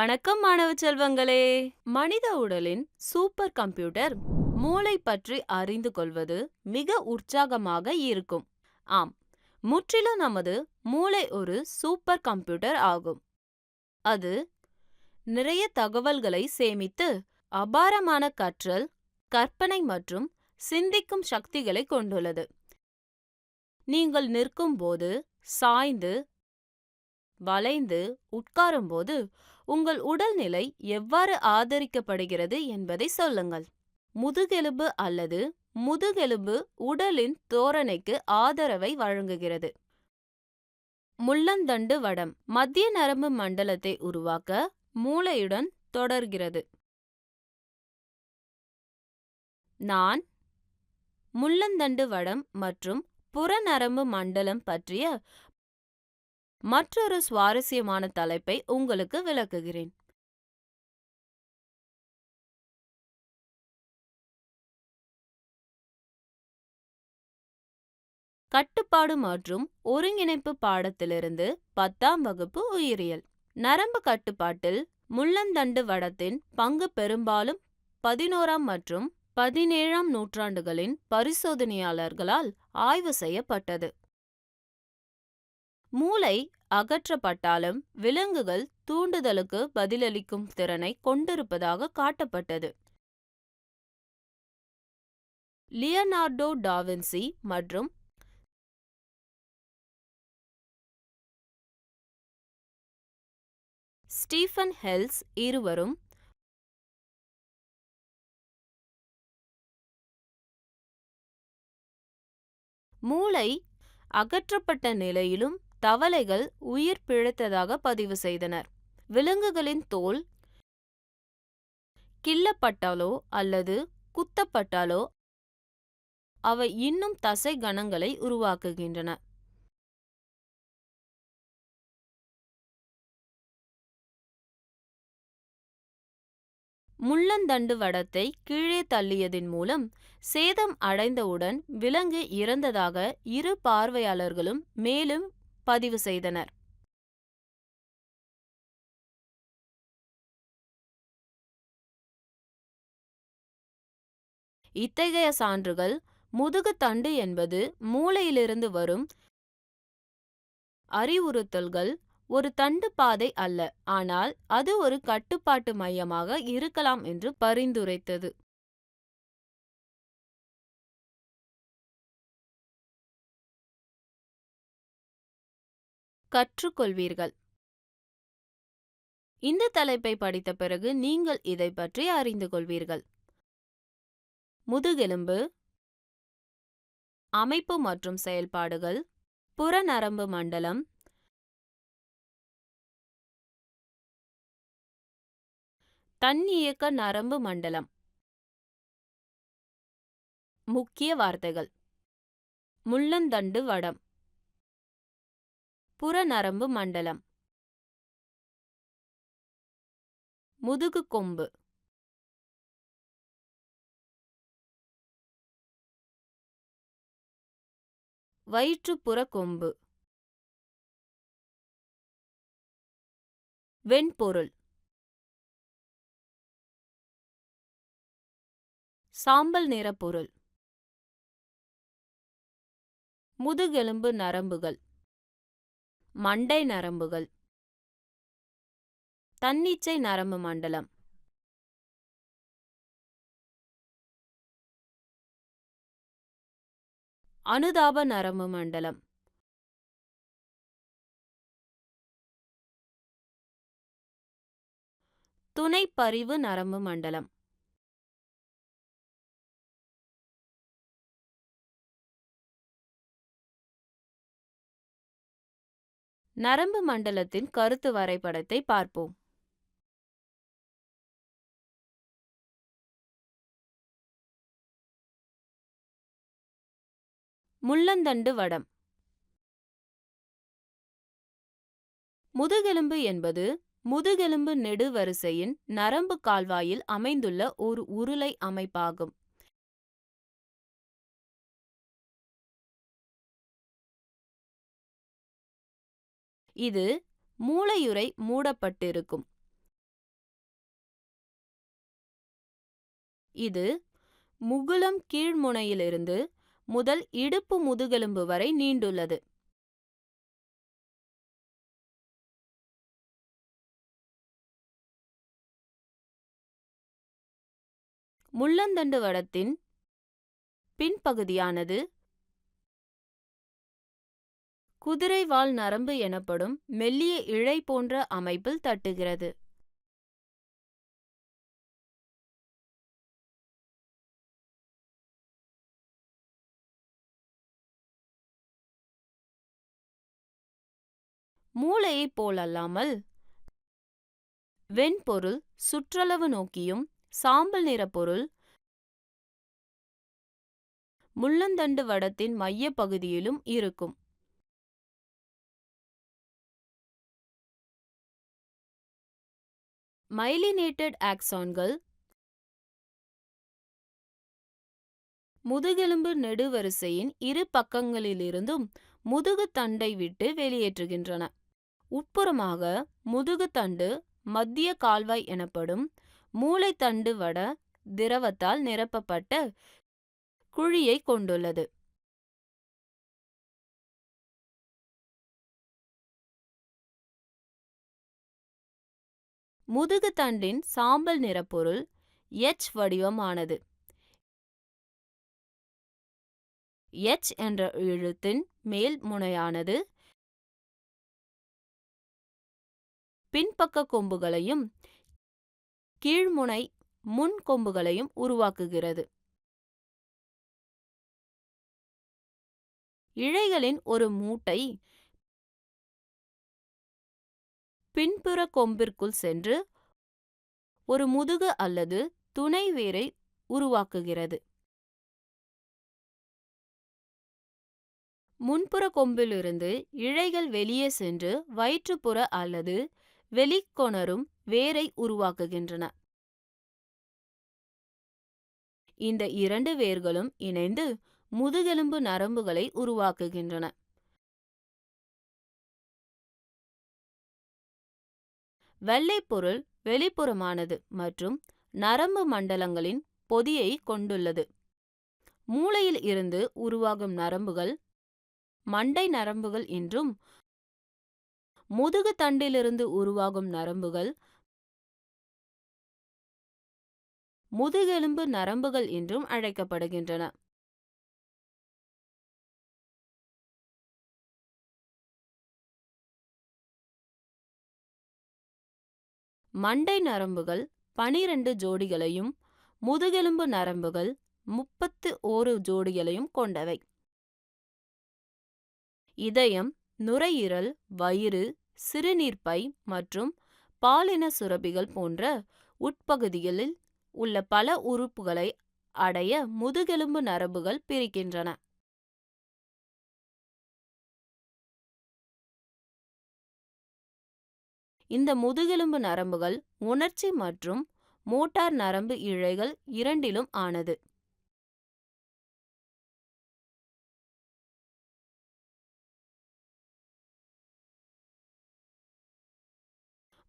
வணக்கம் மாணவ செல்வங்களே. மனித உடலின் சூப்பர் கம்ப்யூட்டர் மூளை பற்றி அறிந்து கொள்வது மிக உற்சாகமாக இருக்கும். ஆம், முற்றிலும் நமது மூளை ஒரு சூப்பர் கம்ப்யூட்டர் ஆகும். அது நிறைய தகவல்களை சேமித்து அபாரமான கற்றல், கற்பனை மற்றும் சிந்திக்கும் சக்திகளை கொண்டுள்ளது. நீங்கள் நிற்கும் போது, சாய்ந்து, வளைந்து உட்காரும்போது உங்கள் உடல்நிலை எவ்வாறு ஆதரிக்கப்படுகிறது என்பதை சொல்லுங்கள். முதுகெலும்பு அல்லது முதுகெலும்பு உடலின் தோரணைக்கு ஆதரவை வழங்குகிறது. முள்ளந்தண்டு வடம் மத்திய நரம்பு மண்டலத்தை உருவாக்க மூளையுடன் தொடர்கிறது. நான் முள்ளந்தண்டு வடம் மற்றும் புறநரம்பு மண்டலம் பற்றிய மற்றொரு சுவாரஸ்யமான தலைப்பை உங்களுக்கு விளக்குகிறேன். கட்டுப்பாடு மற்றும் ஒருங்கிணைப்பு பாடத்திலிருந்து 10ஆம் வகுப்பு உயிரியல். நரம்பு கட்டுப்பாட்டில் முள்ளந்தண்டு வடத்தின் பங்கு பெரும்பாலும் 11ஆம் மற்றும் 17ஆம் நூற்றாண்டுகளின் பரிசோதனையாளர்களால் ஆய்வு செய்யப்பட்டது. மூளை அகற்றப்பட்டாலும் விலங்குகள் தூண்டுதலுக்கு பதிலளிக்கும் திறனை கொண்டிருப்பதாக காட்டப்பட்டது. லியோனார்டோ டாவின்சி மற்றும் ஸ்டீஃபன் ஹெல்ஸ் இருவரும் மூளை அகற்றப்பட்ட நிலையிலும் தவளைகள் உயிர் பிழைத்ததாக பதிவு செய்தனர். விலங்குகளின் தோல் கிள்ளப்பட்டாலோ அல்லது குத்தப்பட்டாலோ அவை இன்னும் தசை கணங்களை உருவாக்குகின்றன. முள்ளந்தண்டு வடத்தை கீழே தள்ளியதின் மூலம் சேதம் அடைந்தவுடன் விலங்கு இறந்ததாக இரு பார்வையாளர்களும் மேலும் பதிவு செய்தனர். இத்தகைய சான்றுகள் முதுகு தண்டு என்பது மூளையிலிருந்து வரும் அறிவுறுத்தல்கள் ஒரு தண்டு பாதை அல்ல, ஆனால் அது ஒரு கட்டுப்பாட்டு மையமாக இருக்கலாம் என்று பரிந்துரைத்தது. கற்றுக்கொள்வீர்கள். இந்த தலைப்பை படித்த பிறகு நீங்கள் இதை பற்றி அறிந்து கொள்வீர்கள். முதுகெலும்பு அமைப்பு மற்றும் செயல்பாடுகள், புறநரம்பு மண்டலம், தன்னியக்க நரம்பு மண்டலம். முக்கிய வார்த்தைகள்: முள்ளந்தண்டு வடம், புறநரம்பு மண்டலம், முதுகு கொம்பு, வயிற்றுப்புற கொம்பு, வெண்பொருள், சாம்பல் நிற பொருள், முதுகெலும்பு நரம்புகள், மண்டை நரம்புகள், தன்னிச்சை நரம்பு மண்டலம், அனுதாப நரம்பு மண்டலம், துணைப்பரிவு நரம்பு மண்டலம். நரம்பு மண்டலத்தின் கருத்து வரைபடத்தை பார்ப்போம். முள்ளந்தண்டு வடம். முதுகெலும்பு என்பது முதுகெலும்பு நெடுவரிசையின் நரம்பு கால்வாயில் அமைந்துள்ள ஒரு உருளை அமைப்பாகும். இது மூளையுறை மூடப்பட்டிருக்கும். இது முகுளம் கீழ்முனையிலிருந்து முதல் இடுப்பு முதுகெலும்பு வரை நீண்டுள்ளது. முள்ளந்தண்டு வடத்தின் பின்பகுதியானது குதிரைவால் நரம்பு எனப்படும் மெல்லிய இழை போன்ற அமைப்பில் தட்டுகிறது. மூளையைப் போலல்லாமல் வெண்பொருள் சுற்றளவு நோக்கியும் சாம்பல் நிற பொருள் முள்ளந்தண்டு வடத்தின் மைய பகுதியிலும் இருக்கும். மைலினேட்டட் ஆக்சான்கள் முதுகெலும்பு நெடுவரிசையின் இரு பக்கங்களிலிருந்தும் முதுகு தண்டை விட்டு வெளியேற்றுகின்றன. உட்புறமாக முதுகு தண்டு மத்திய கால்வாய் எனப்படும் மூளைத்தண்டு வட திரவத்தால் நிரப்பப்பட்ட குழியை கொண்டுள்ளது. முதுகு தண்டின் சாம்பல் நிறப்பொருள் எச் வடிவமானது. எச் என்ற எழுத்தின் மேல் முனையானது பின்பக்க கொம்புகளையும் கீழ்முனை முன் கொம்புகளையும் உருவாக்குகிறது. இழைகளின் ஒரு மூட்டை பின்புற கொம்பிற்குள் சென்று ஒரு முதுகு அல்லது துணை வேரை உருவாக்குகிறது. முன்புற கொம்பிலிருந்து இழைகள் வெளியே சென்று வயிற்றுப்புற அல்லது வெளிக்கொணரும் வேரை உருவாக்குகின்றன. இந்த இரண்டு வேர்களும் இணைந்து முதுகெலும்பு நரம்புகளை உருவாக்குகின்றன. வெள்ளைப்பொருள் வெளிப்புறமானது மற்றும் நரம்பு மண்டலங்களின் பொதியை கொண்டுள்ளது. மூளையில் இருந்து உருவாகும் நரம்புகள் மண்டை நரம்புகள் என்றும் முதுகு தண்டிலிருந்து உருவாகும் நரம்புகள் முதுகெலும்பு நரம்புகள் என்றும் அழைக்கப்படுகின்றன. மண்டை நரம்புகள் 12 ஜோடிகளையும் முதுகெலும்பு நரம்புகள் 31 ஜோடிகளையும் கொண்டவை. இதயம், நுரையீரல், வயிறு, சிறுநீர்ப்பை மற்றும் பாலின சுரப்பிகள் போன்ற உட்பகுதிகளில் உள்ள பல உறுப்புகளை அடைய முதுகெலும்பு நரம்புகள் பிரிக்கின்றன. இந்த முதுகெலும்பு நரம்புகள் உணர்ச்சி மற்றும் மோட்டார் நரம்பு இழைகள் இரண்டிலும் ஆனது.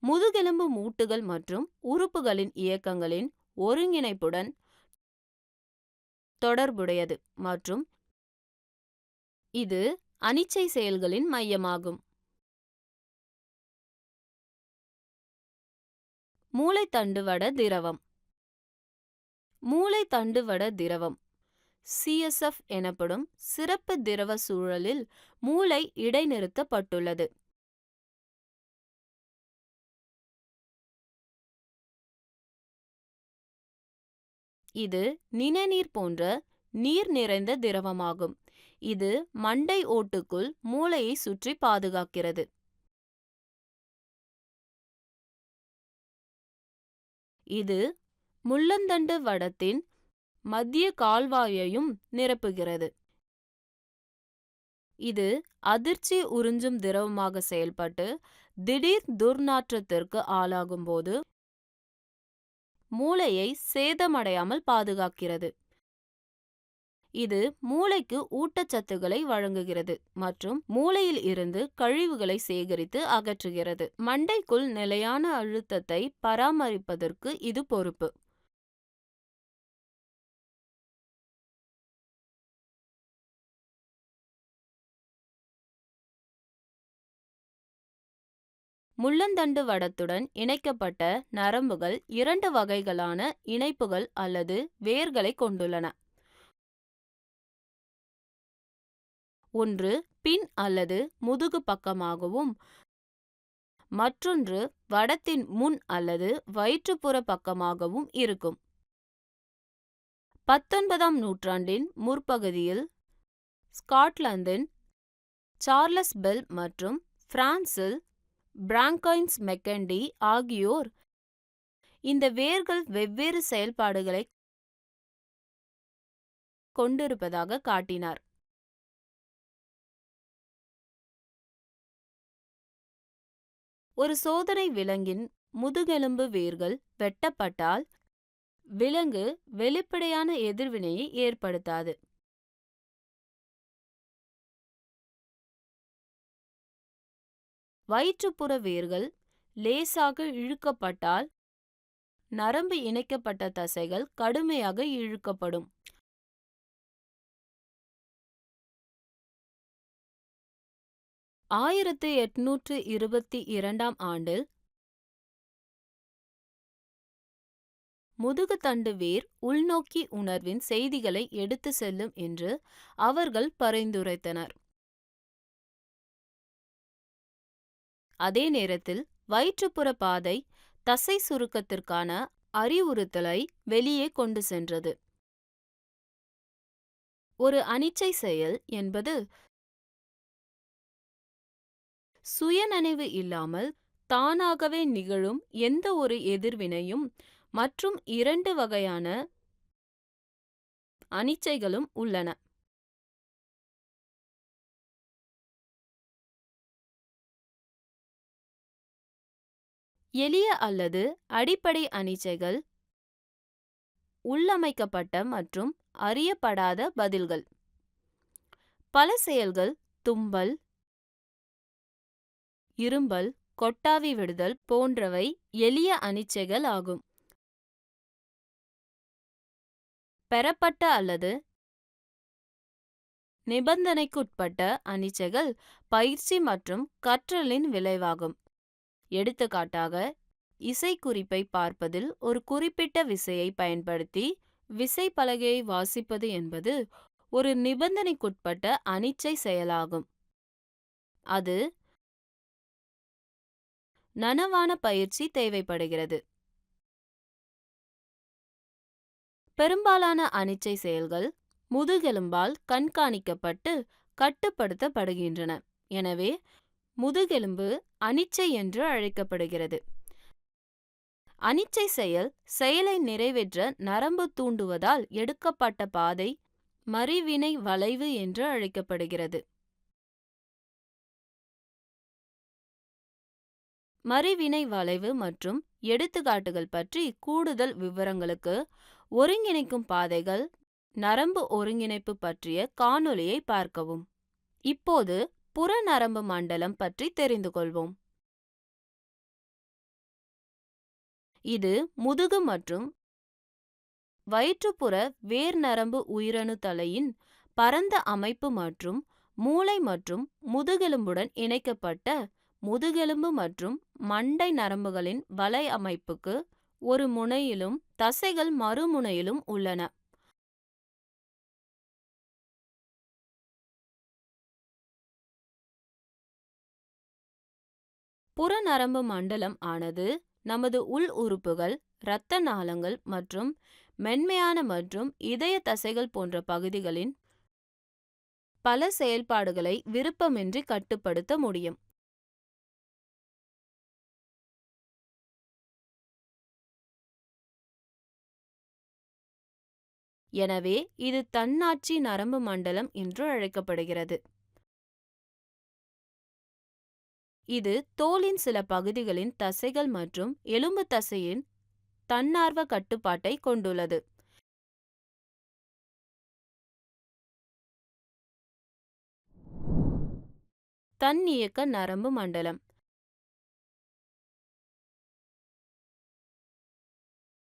முதுகெலும்பு மூட்டுகள் மற்றும் உறுப்புகளின் இயக்கங்களின் ஒருங்கிணைப்புடன் தொடர்புடையது மற்றும் இது அனிச்சை செயல்களின் மையமாகும். மூளைத்தண்டுவட திரவம். மூளைத்தண்டுவட திரவம் CSF எனப்படும் சிறப்பு திரவ சூழலில் மூளை இடைநிறுத்தப்பட்டுள்ளது. இது நிணநீர் போன்ற நீர் நிறைந்த திரவமாகும். இது மண்டை ஓட்டுக்குள் மூளையை சுற்றி பாதுகாக்கிறது. இது முள்ளந்தண்டு வடத்தின் மத்திய கால்வாயையும் நிரப்புகிறது. இது அதிர்ச்சி உறிஞ்சும் திரவமாக செயல்பட்டு திடீர் துர்நாற்றத்திற்கு ஆளாகும் போது மூளையை சேதமடையாமல் பாதுகாக்கிறது. இது மூளைக்கு ஊட்டச்சத்துக்களை வழங்குகிறது மற்றும் மூளையில் இருந்து கழிவுகளை சேகரித்து அகற்றுகிறது. மண்டைக்குள் நிலையான அழுத்தத்தை பராமரிப்பதற்கு இது பொறுப்பு. முள்ளந்தண்டு வடத்துடன் இணைக்கப்பட்ட நரம்புகள் 2 வகைகளான இணைப்புகள் அல்லது வேர்களை கொண்டுள்ளன. ஒன்று பின் அல்லது முதுகு பக்கமாகவும், மற்றொன்று வடத்தின் முன் அல்லது வயிற்றுப்புற பக்கமாகவும் இருக்கும். 19ஆம் நூற்றாண்டின் முற்பகுதியில் ஸ்காட்லாந்தின் சார்லஸ் பெல் மற்றும் பிரான்சில் பிராங்கைன்ஸ் மெக்கண்டி ஆகியோர் இந்த வேர்கள் வெவ்வேறு செயல்பாடுகளை கொண்டிருப்பதாக காட்டினார். ஒரு சோதனை விலங்கின் முதுகெலும்பு வேர்கள் வெட்டப்பட்டால் விலங்கு வெளிப்படையான எதிர்வினையை ஏற்படுத்தாது. வயிற்றுப்புற வேர்கள் லேசாக இழுக்கப்பட்டால் நரம்பு இணைக்கப்பட்ட தசைகள் கடுமையாக இழுக்கப்படும். 1822ஆம் ஆண்டில் முதுகுத்தண்டு வேர் உள்நோக்கி உணர்வின் செய்திகளை எடுத்து செல்லும் என்று அவர்கள் பரிந்துரைத்தனர். அதே நேரத்தில் வயிற்றுப்புற பாதை தசை சுருக்கத்திற்கான அறிவுறுத்தலை வெளியே கொண்டு சென்றது. ஒரு அனிச்சை செயல் என்பது சுயநினைவு இல்லாமல் தானாகவே நிகழும் எந்த ஒரு எதிர்வினையும் மற்றும் 2 வகையான அனிச்சைகளும் உள்ளன. எளிய அல்லது அடிப்படை அனிச்சைகள் உள்ளமைக்கப்பட்ட மற்றும் அறியப்படாத பதில்கள். பல செயல்கள் தும்பல், இரும்பல், கொட்டாவி விடுதல் போன்றவை எளிய அனிச்சைகள் ஆகும். பெறப்பட்ட அல்லது நிபந்தனைக்குட்பட்ட அனிச்சைகள் பயிற்சி மற்றும் கற்றலின் விளைவாகும். எடுத்துக்காட்டாக, இசைக்குறிப்பை பார்ப்பதில் ஒரு குறிப்பிட்ட விசையை பயன்படுத்தி விசைப்பலகையை வாசிப்பது என்பது ஒரு நிபந்தனைக்குட்பட்ட அனிச்சை செயலாகும். அது நனவான பயிற்சி தேவைப்படுகிறது. பெரும்பாலான அனிச்சை செயல்கள் முதுகெலும்பால் கண்காணிக்கப்பட்டு கட்டுப்படுத்தப்படுகின்றன. எனவே முதுகெலும்பு அனிச்சை என்று அழைக்கப்படுகிறது. அனிச்சை செயல் செயலை நிறைவேற்ற நரம்பு தூண்டுவதால் எடுக்கப்பட்ட பாதை மறிவினை வளைவு என்று அழைக்கப்படுகிறது. மறிவினை வளைவு மற்றும் எடுத்துக்காட்டுகள் பற்றி கூடுதல் விவரங்களுக்கு ஒருங்கிணைக்கும் பாதைகள் நரம்பு ஒருங்கிணைப்பு பற்றிய காணொளியை பார்க்கவும். இப்போது புற நரம்பு மண்டலம் பற்றி தெரிந்து கொள்வோம். இது முதுகு மற்றும் வயிற்றுப்புற வேர் நரம்பு உயிரணு தலையின் பரந்த அமைப்பு மற்றும் மூளை மற்றும் முதுகெலும்புடன் இணைக்கப்பட்ட முதுகெலும்பு மற்றும் மண்டை நரம்புகளின் வலை அமைப்புக்கு ஒரு முனையிலும் தசைகள் மறுமுனையிலும் உள்ளன. புற நரம்பு மண்டலம் ஆனது நமது உள் உறுப்புகள், இரத்த நாளங்கள் மற்றும் மென்மையான மற்றும் இதய தசைகள் போன்ற பகுதிகளின் பல செயல்பாடுகளை விருப்பமின்றி கட்டுப்படுத்த முடியும். எனவே இது தன்னாட்சி நரம்பு மண்டலம் என்று அழைக்கப்படுகிறது. இது தோலின் சில பகுதிகளின் தசைகள் மற்றும் எலும்பு தசையின் தன்னார்வ கட்டுப்பாட்டை கொண்டுள்ளது. தன்னியக்க நரம்பு மண்டலம்.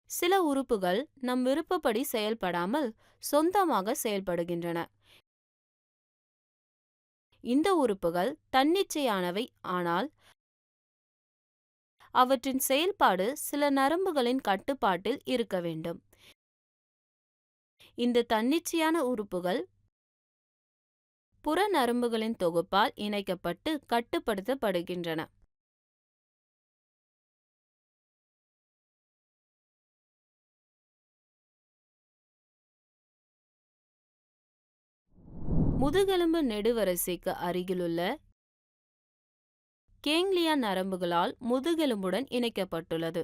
சில உறுப்புகள் நம் விருப்பப்படி செயல்படாமல் சொந்தமாக செயல்படுகின்றன. இந்த உறுப்புகள் தன்னிச்சையானவை, ஆனால் அவற்றின் செயல்பாடு சில நரம்புகளின் கட்டுப்பாட்டில் இருக்க வேண்டும். இந்த தன்னிச்சையான உறுப்புகள் புற நரம்புகளின் தொகுப்பால் இணைக்கப்பட்டு கட்டுப்படுத்தப்படுகின்றன. முதுகெலும்பு நெடுவரிசைக்கு அருகிலுள்ள கேங்லியா நரம்புகளால் முதுகெலும்புடன் இணைக்கப்பட்டுள்ளது.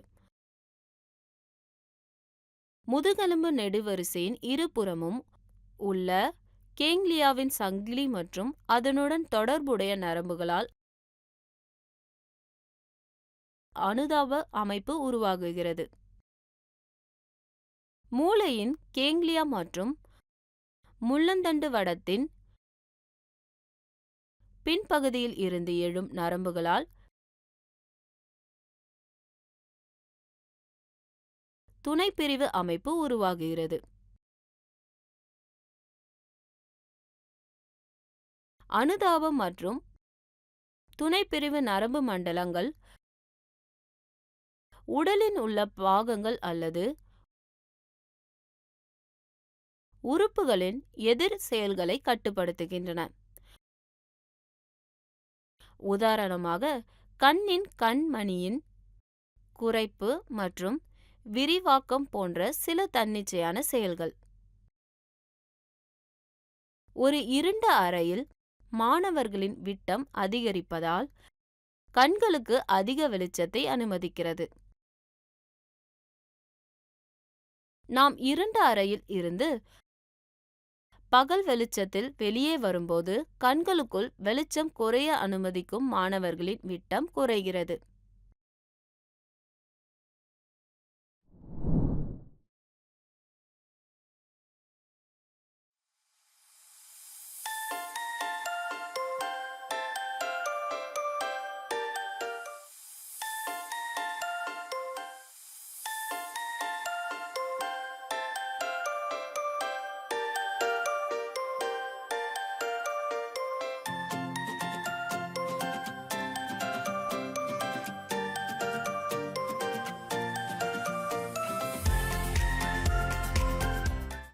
முதுகெலும்பு நெடுவரிசையின் இருபுறமும் உள்ள கேங்லியாவின் சங்கிலி மற்றும் அதனுடன் தொடர்புடைய நரம்புகளால் அனுதாப அமைப்பு உருவாகுகிறது. மூளையின் கேங்லியா மற்றும் முள்ளந்தண்டு வடத்தின் பின்பகுதியில் இருந்து எழும் நரம்புகளால் துணைப்பிரிவு அமைப்பு உருவாகுகிறது. அனுதாபம் மற்றும் துணைப்பிரிவு நரம்பு மண்டலங்கள் உடலின் உள்ள பாகங்கள் அல்லது உறுப்புகளின் எதிர் செயல்களை கட்டுப்படுத்துகின்றன. உதாரணமாக, கண்ணின் கண்மணியின் குறைப்பு மற்றும் விரிவாக்கம் போன்ற சில தன்னிச்சையான செயல்கள். ஒரு இருண்ட அறையில் மாணவர்களின் விட்டம் அதிகரிப்பதால் கண்களுக்கு அதிக வெளிச்சத்தை அனுமதிக்கிறது. நாம் இருண்ட அறையில் இருந்து பகல் வெளிச்சத்தில் வெளியே வரும்போது கண்களுக்குள் வெளிச்சம் குறைய அனுமதிக்கும் மாணவர்களின் விட்டம் குறைகிறது.